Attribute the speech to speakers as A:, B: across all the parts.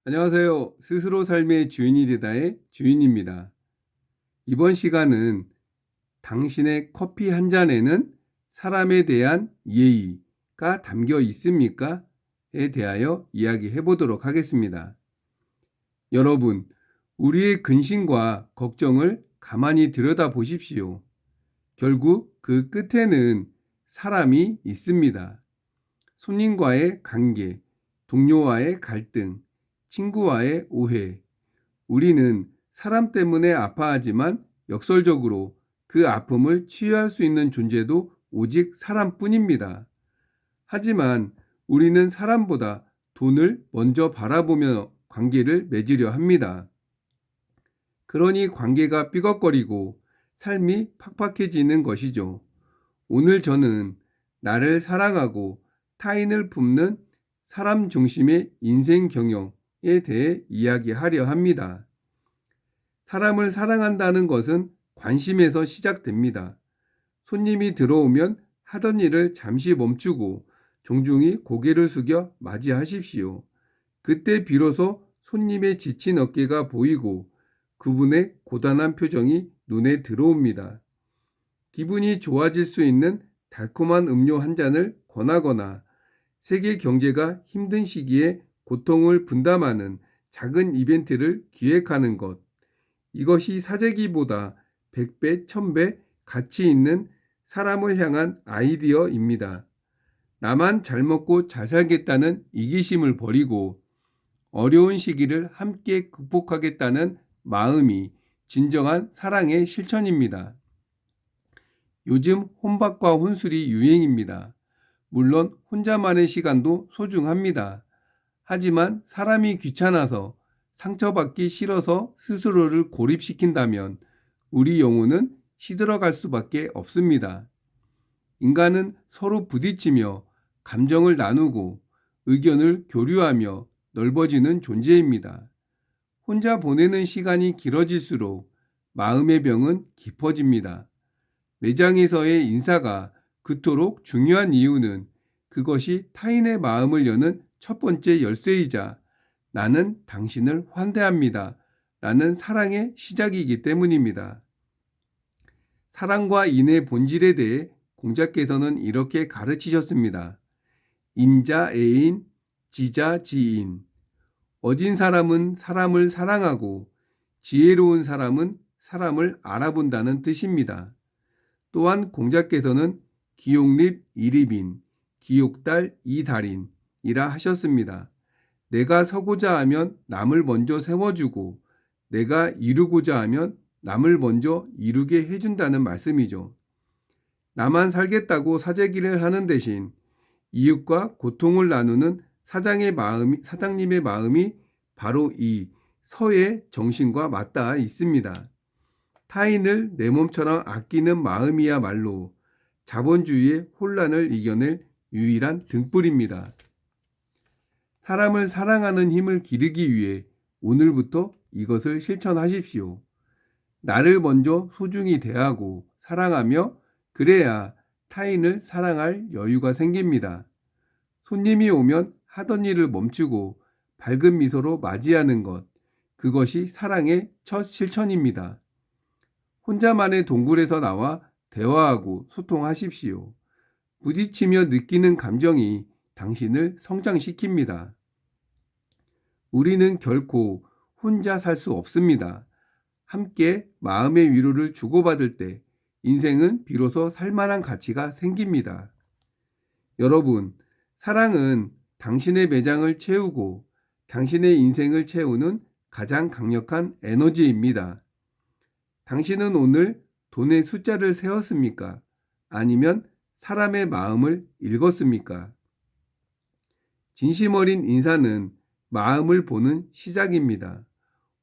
A: 안녕하세요. 스스로 삶의 주인이 되다의 주인입니다. 이번 시간은 당신의 커피 한 잔에는 사람에 대한 예의가 담겨 있습니까? 에 대하여 이야기해 보도록 하겠습니다. 여러분, 우리의 근심과 걱정을 가만히 들여다 보십시오. 결국 그 끝에는 사람이 있습니다. 손님과의 관계, 동료와의 갈등, 친구와의 오해. 우리는 사람 때문에 아파하지만 역설적으로 그 아픔을 치유할 수 있는 존재도 오직 사람뿐입니다. 하지만 우리는 사람보다 돈을 먼저 바라보며 관계를 맺으려 합니다. 그러니 관계가 삐걱거리고 삶이 팍팍해지는 것이죠. 오늘 저는 나를 사랑하고 타인을 품는 사람 중심의 인생 경영에 대해 이야기하려 합니다. 사람을 사랑한다는 것은 관심에서 시작됩니다. 손님이 들어오면 하던 일을 잠시 멈추고 종중히 고개를 숙여 맞이하십시오. 그때 비로소 손님의 지친 어깨가 보이고 그분의 고단한 표정이 눈에 들어옵니다. 기분이 좋아질 수 있는 달콤한 음료 한 잔을 권하거나 세계 경제가 힘든 시기에 고통을 분담하는 작은 이벤트를 기획하는 것. 이것이 사재기보다 100배, 1000배 가치 있는 사람을 향한 아이디어입니다. 나만 잘 먹고 잘 살겠다는 이기심을 버리고 어려운 시기를 함께 극복하겠다는 마음이 진정한 사랑의 실천입니다. 요즘 혼밥과 혼술이 유행입니다. 물론 혼자만의 시간도 소중합니다. 하지만 사람이 귀찮아서 상처받기 싫어서 스스로를 고립시킨다면 우리 영혼은 시들어갈 수밖에 없습니다. 인간은 서로 부딪히며 감정을 나누고 의견을 교류하며 넓어지는 존재입니다. 혼자 보내는 시간이 길어질수록 마음의 병은 깊어집니다. 매장에서의 인사가 그토록 중요한 이유는 그것이 타인의 마음을 여는 첫 번째 열쇠이자 나는 당신을 환대합니다. 라는 사랑의 시작이기 때문입니다. 사랑과 인의 본질에 대해 공자께서는 이렇게 가르치셨습니다. 인자 애인, 지자 지인. 어진 사람은 사람을 사랑하고 지혜로운 사람은 사람을 알아본다는 뜻입니다. 또한 공자께서는 기옥립 이립인, 기옥달 이달인이라 하셨습니다. 내가 서고자 하면 남을 먼저 세워주고 내가 이루고자 하면 남을 먼저 이루게 해준다는 말씀이죠. 나만 살겠다고 사재기를 하는 대신 이웃과 고통을 나누는 사장님의 마음이 바로 이 서의 정신과 맞닿아 있습니다. 타인을 내 몸처럼 아끼는 마음이야말로 자본주의의 혼란을 이겨낼 유일한 등불입니다. 사람을 사랑하는 힘을 기르기 위해 오늘부터 이것을 실천하십시오. 나를 먼저 소중히 대하고 사랑하며 그래야 타인을 사랑할 여유가 생깁니다. 손님이 오면 하던 일을 멈추고 밝은 미소로 맞이하는 것, 그것이 사랑의 첫 실천입니다. 혼자만의 동굴에서 나와 대화하고 소통하십시오. 부딪히며 느끼는 감정이 당신을 성장시킵니다. 우리는 결코 혼자 살 수 없습니다. 함께 마음의 위로를 주고받을 때 인생은 비로소 살만한 가치가 생깁니다. 여러분, 사랑은 당신의 매장을 채우고 당신의 인생을 채우는 가장 강력한 에너지입니다. 당신은 오늘 돈의 숫자를 세웠습니까? 아니면 사람의 마음을 읽었습니까? 진심 어린 인사는 마음을 보는 시작입니다.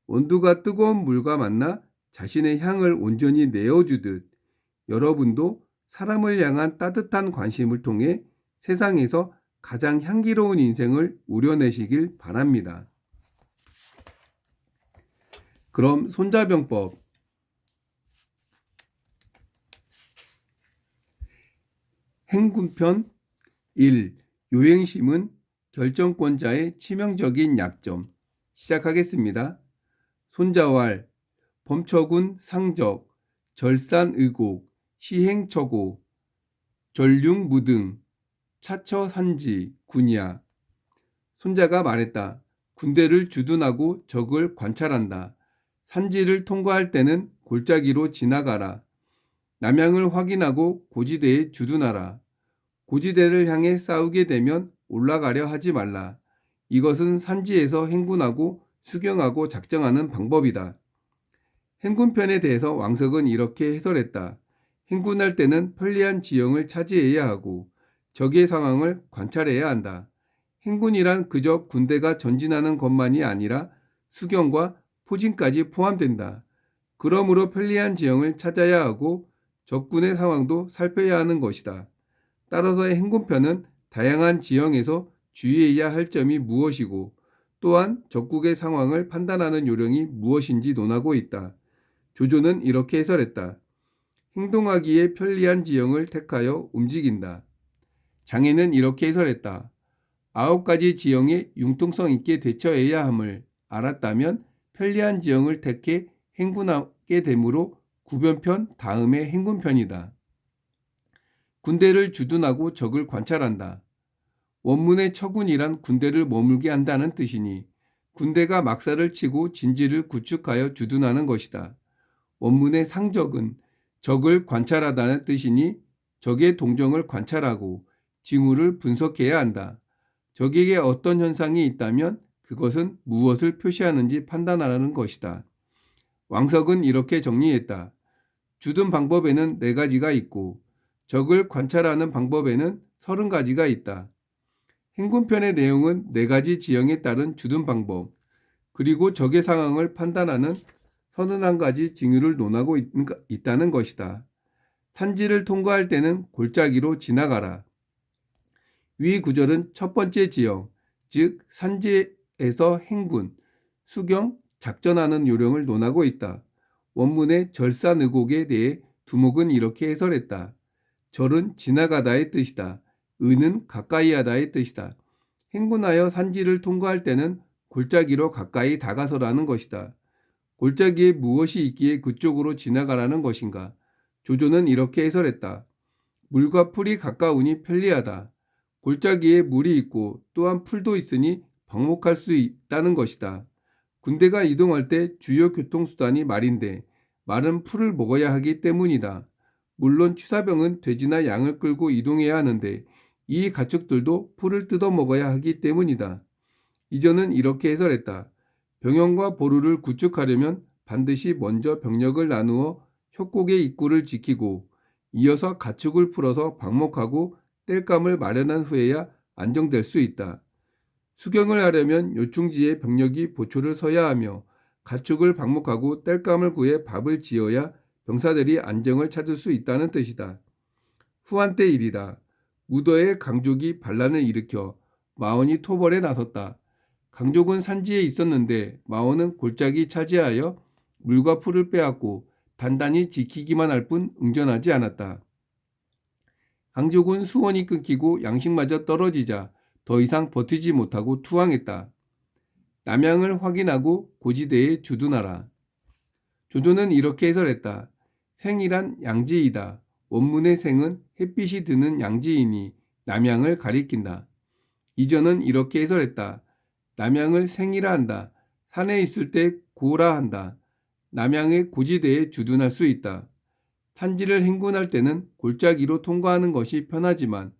A: 원두가 뜨거운 물과 만나 자신의 향을 온전히 내어주듯 여러분도 사람을 향한 따뜻한 관심을 통해 세상에서 가장 향기로운 인생을 우려내시길 바랍니다. 그럼 손자병법 행군편 1. 요행심은 결정권자의 치명적인 약점. 시작하겠습니다. 손자왈, 범처군 상적, 절산의곡, 시행처고, 전륜무등, 차처산지, 군야. 손자가 말했다. 군대를 주둔하고 적을 관찰한다. 산지를 통과할 때는 골짜기로 지나가라. 남양을 확인하고 고지대에 주둔하라. 고지대를 향해 싸우게 되면 올라가려 하지 말라. 이것은 산지에서 행군하고 수경하고 작정하는 방법이다. 행군편에 대해서 왕석은 이렇게 해설했다. 행군할 때는 편리한 지형을 차지해야 하고 적의 상황을 관찰해야 한다. 행군이란 그저 군대가 전진하는 것만이 아니라 수경과 포진까지 포함된다. 그러므로 편리한 지형을 찾아야 하고 적군의 상황도 살펴야 하는 것이다. 따라서 행군편은 다양한 지형에서 주의해야 할 점이 무엇이고 또한 적국의 상황을 판단하는 요령이 무엇인지 논하고 있다. 조조는 이렇게 해설했다. 행동하기에 편리한 지형을 택하여 움직인다. 장애는 이렇게 해설했다. 9가지 지형에 융통성 있게 대처해야 함을 알았다면 편리한 지형을 택해 행군하게 되므로 구변편 다음에 행군편이다. 군대를 주둔하고 적을 관찰한다. 원문의 처군이란 군대를 머물게 한다는 뜻이니 군대가 막사를 치고 진지를 구축하여 주둔하는 것이다. 원문의 상적은 적을 관찰하다는 뜻이니 적의 동정을 관찰하고 징후를 분석해야 한다. 적에게 어떤 현상이 있다면 그것은 무엇을 표시하는지 판단하라는 것이다. 왕석은 이렇게 정리했다. 주둔 방법에는 4가지가 있고 적을 관찰하는 방법에는 30가지가 있다. 행군편의 내용은 4가지 지형에 따른 주둔 방법, 그리고 적의 상황을 판단하는 31가지 징후를 논하고 있다는 것이다. 산지를 통과할 때는 골짜기로 지나가라. 위 구절은 첫 번째 지형, 즉 산지에서 행군, 수경, 작전하는 요령을 논하고 있다. 원문의 절산의곡에 대해 두목은 이렇게 해설했다. 절은 지나가다의 뜻이다. 의는 가까이 하다의 뜻이다. 행군하여 산지를 통과할 때는 골짜기로 가까이 다가서라는 것이다. 골짜기에 무엇이 있기에 그쪽으로 지나가라는 것인가? 조조는 이렇게 해설했다. 물과 풀이 가까우니 편리하다. 골짜기에 물이 있고 또한 풀도 있으니 방목할 수 있다는 것이다. 군대가 이동할 때 주요 교통수단이 말인데 말은 풀을 먹어야 하기 때문이다. 물론 취사병은 돼지나 양을 끌고 이동해야 하는데 이 가축들도 풀을 뜯어 먹어야 하기 때문이다. 이전은 이렇게 해설했다. 병영과 보루를 구축하려면 반드시 먼저 병력을 나누어 협곡의 입구를 지키고 이어서 가축을 풀어서 방목하고 땔감을 마련한 후에야 안정될 수 있다. 수경을 하려면 요충지에 병력이 보초를 서야 하며 가축을 방목하고 땔감을 구해 밥을 지어야 병사들이 안정을 찾을 수 있다는 뜻이다. 후한때 일이다. 무더에 강족이 반란을 일으켜 마원이 토벌에 나섰다. 강족은 산지에 있었는데 마원은 골짜기 차지하여 물과 풀을 빼앗고 단단히 지키기만 할 뿐 응전하지 않았다. 강족은 수원이 끊기고 양식마저 떨어지자 더 이상 버티지 못하고 투항했다. 남양을 확인하고 고지대에 주둔하라. 조조는 이렇게 해설했다. 생이란 양지이다. 원문의 생은 햇빛이 드는 양지이니 남양을 가리킨다. 이전은 이렇게 해설했다. 남양을 생이라 한다. 산에 있을 때 고라 한다. 남양의 고지대에 주둔할 수 있다. 산지를 행군할 때는 골짜기로 통과하는 것이 편하지만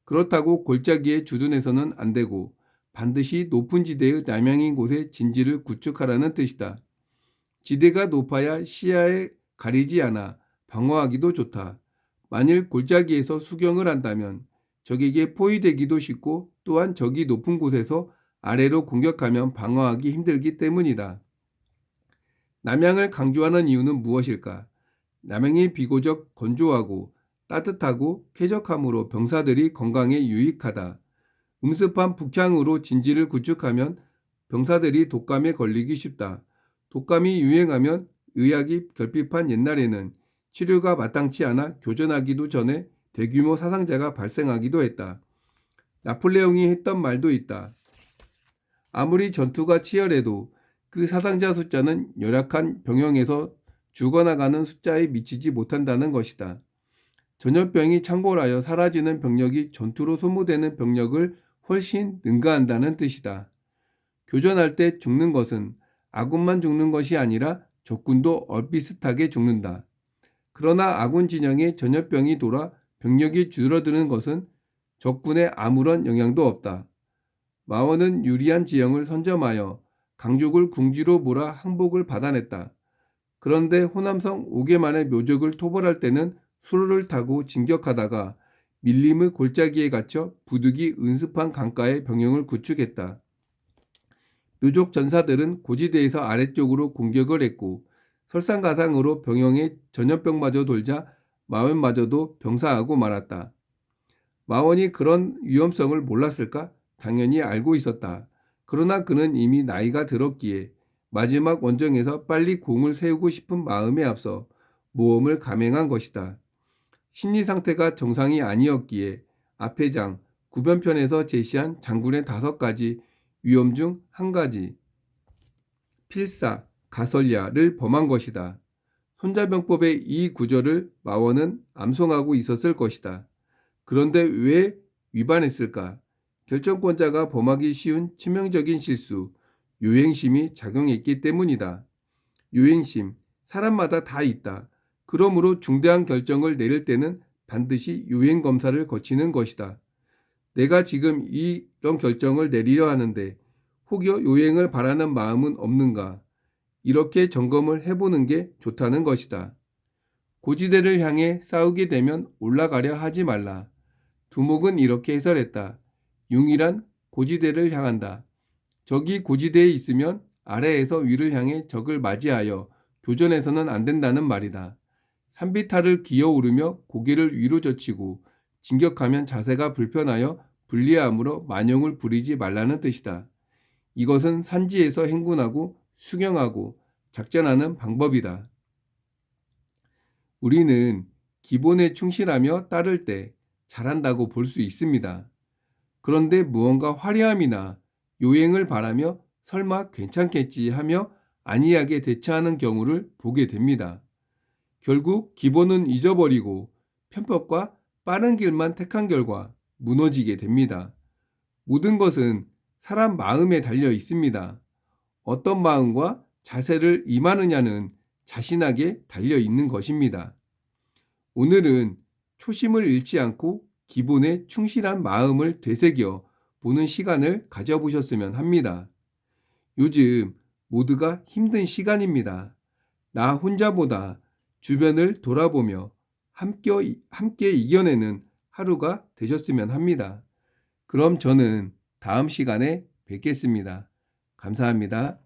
A: 그렇다고 골짜기에 주둔해서는 안 되고 반드시 높은 지대의 남양인 곳에 진지를 구축하라는 뜻이다. 지대가 높아야 시야에 가리지 않아 방어하기도 좋다. 만일 골짜기에서 수경을 한다면 적에게 포위되기도 쉽고 또한 적이 높은 곳에서 아래로 공격하면 방어하기 힘들기 때문이다. 남양을 강조하는 이유는 무엇일까? 남양이 비교적 건조하고 따뜻하고 쾌적함으로 병사들이 건강에 유익하다. 음습한 북향으로 진지를 구축하면 병사들이 독감에 걸리기 쉽다. 독감이 유행하면 의학이 결핍한 옛날에는 치료가 마땅치 않아 교전하기도 전에 대규모 사상자가 발생하기도 했다. 나폴레옹이 했던 말도 있다. 아무리 전투가 치열해도 그 사상자 숫자는 열악한 병영에서 죽어나가는 숫자에 미치지 못한다는 것이다. 전염병이 창궐하여 사라지는 병력이 전투로 소모되는 병력을 훨씬 능가한다는 뜻이다. 교전할 때 죽는 것은 아군만 죽는 것이 아니라 적군도 얼비슷하게 죽는다. 그러나 아군 진영에 전염병이 돌아 병력이 줄어드는 것은 적군에 아무런 영향도 없다. 마원은 유리한 지형을 선점하여 강족을 궁지로 몰아 항복을 받아냈다. 그런데 호남성 5개만의 묘적을 토벌할 때는 수로를 타고 진격하다가 밀림의 골짜기에 갇혀 부득이 은습한 강가에 병영을 구축했다. 묘족 전사들은 고지대에서 아래쪽으로 공격을 했고 설상가상으로 병영에 전염병마저 돌자 마원마저도 병사하고 말았다. 마원이 그런 위험성을 몰랐을까? 당연히 알고 있었다. 그러나 그는 이미 나이가 들었기에 마지막 원정에서 빨리 공을 세우고 싶은 마음에 앞서 모험을 감행한 것이다. 심리 상태가 정상이 아니었기에 앞회장, 구변편에서 제시한 장군의 5가지 위험 중 한 가지, 필사, 가설야를 범한 것이다. 손자병법의 이 구절을 마원은 암송하고 있었을 것이다. 그런데 왜 위반했을까? 결정권자가 범하기 쉬운 치명적인 실수, 요행심이 작용했기 때문이다. 요행심, 사람마다 다 있다. 그러므로 중대한 결정을 내릴 때는 반드시 요행 검사를 거치는 것이다. 내가 지금 이런 결정을 내리려 하는데 혹여 요행을 바라는 마음은 없는가? 이렇게 점검을 해보는 게 좋다는 것이다. 고지대를 향해 싸우게 되면 올라가려 하지 말라. 두목은 이렇게 해설했다. 융이란 고지대를 향한다. 적이 고지대에 있으면 아래에서 위를 향해 적을 맞이하여 교전해서는 안 된다는 말이다. 산비탈을 기어오르며 고개를 위로 젖히고 진격하면 자세가 불편하여 불리함으로 만용을 부리지 말라는 뜻이다. 이것은 산지에서 행군하고 수경하고 작전하는 방법이다. 우리는 기본에 충실하며 따를 때 잘한다고 볼 수 있습니다. 그런데 무언가 화려함이나 요행을 바라며 설마 괜찮겠지 하며 안이하게 대처하는 경우를 보게 됩니다. 결국 기본은 잊어버리고 편법과 빠른 길만 택한 결과 무너지게 됩니다. 모든 것은 사람 마음에 달려 있습니다. 어떤 마음과 자세를 임하느냐는 자신에게 달려 있는 것입니다. 오늘은 초심을 잃지 않고 기본에 충실한 마음을 되새겨 보는 시간을 가져보셨으면 합니다. 요즘 모두가 힘든 시간입니다. 나 혼자보다 주변을 돌아보며 함께 이겨내는 하루가 되셨으면 합니다. 그럼 저는 다음 시간에 뵙겠습니다. 감사합니다.